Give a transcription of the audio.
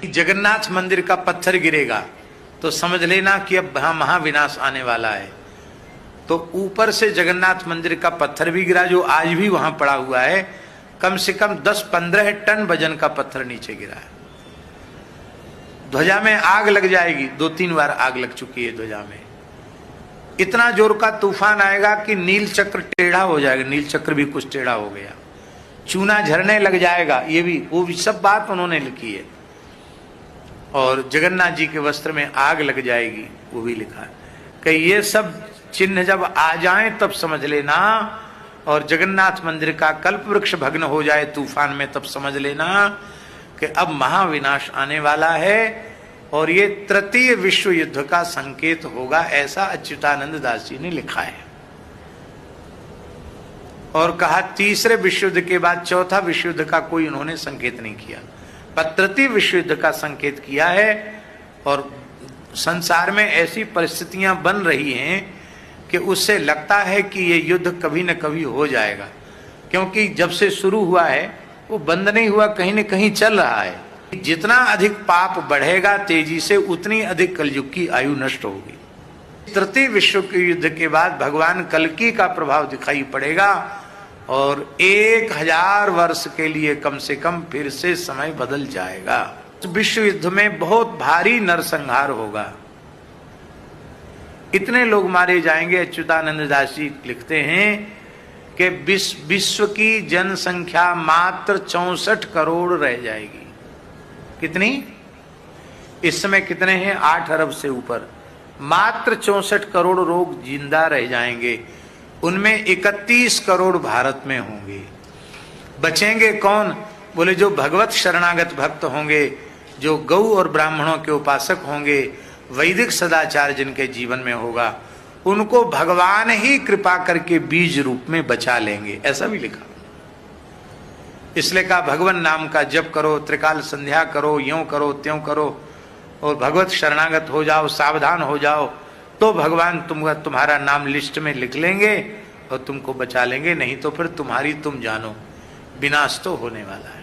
जगन्नाथ मंदिर का पत्थर गिरेगा तो समझ लेना कि अब महाविनाश आने वाला है। तो ऊपर से जगन्नाथ मंदिर का पत्थर भी गिरा, जो आज भी वहां पड़ा हुआ है। कम से कम 10-15 टन वजन का पत्थर नीचे गिरा है। ध्वजा में आग लग जाएगी, 2-3 बार आग लग चुकी है ध्वजा में। इतना जोर का तूफान आएगा कि नील चक्र टेढ़ा हो जाएगा, नील चक्र भी कुछ टेढ़ा हो गया, चूना झरने लग जाएगा। ये भी वो भी सब बात उन्होंने लिखी है। और जगन्नाथ जी के वस्त्र में आग लग जाएगी, वो भी लिखा है कि ये सब चिन्ह जब आ जाएं तब समझ लेना। और जगन्नाथ मंदिर का कल्प वृक्ष भग्न हो जाए तूफान में, तब समझ लेना कि अब महाविनाश आने वाला है। और ये तृतीय विश्व युद्ध का संकेत होगा, ऐसा अच्युतानंद दास जी ने लिखा है। और कहा तीसरे विश्व युद्ध के बाद चौथा विश्व युद्ध का कोई उन्होंने संकेत नहीं किया, पर तृतीय विश्व युद्ध का संकेत किया है। और संसार में ऐसी परिस्थितियां बन रही हैं कि उससे लगता है कि ये युद्ध कभी न कभी हो जाएगा, क्योंकि जब से शुरू हुआ है वो बंद नहीं हुआ, कहीं न कहीं चल रहा है। जितना अधिक पाप बढ़ेगा तेजी से, उतनी अधिक कलयुग की आयु नष्ट होगी। तृतीय विश्व के युद्ध के बाद भगवान कल्कि का प्रभाव दिखाई पड़ेगा और 1000 वर्ष के लिए कम से कम फिर से समय बदल जाएगा। विश्व युद्ध में बहुत भारी नरसंहार होगा, इतने लोग मारे जाएंगे। अच्युतानंद दास जी लिखते हैं कि विश्व की जनसंख्या मात्र 64 करोड़ रह जाएगी। कितनी? इस समय कितने हैं? 8 अरब से ऊपर। मात्र 64 करोड़ लोग जिंदा रह जाएंगे, उनमें 31 करोड़ भारत में होंगे। बचेंगे कौन? बोले जो भगवत शरणागत भक्त होंगे, जो गौ और ब्राह्मणों के उपासक होंगे, वैदिक सदाचार जिनके जीवन में होगा, उनको भगवान ही कृपा करके बीज रूप में बचा लेंगे, ऐसा भी लिखा। इसलिए कहा भगवान नाम का जप करो, त्रिकाल संध्या करो, यूं करो त्यों करो और भगवत शरणागत हो जाओ, सावधान हो जाओ, तो भगवान तुम्हारा नाम लिस्ट में लिख लेंगे और तुमको बचा लेंगे। नहीं तो फिर तुम्हारी तुम जानो, विनाश तो होने वाला है।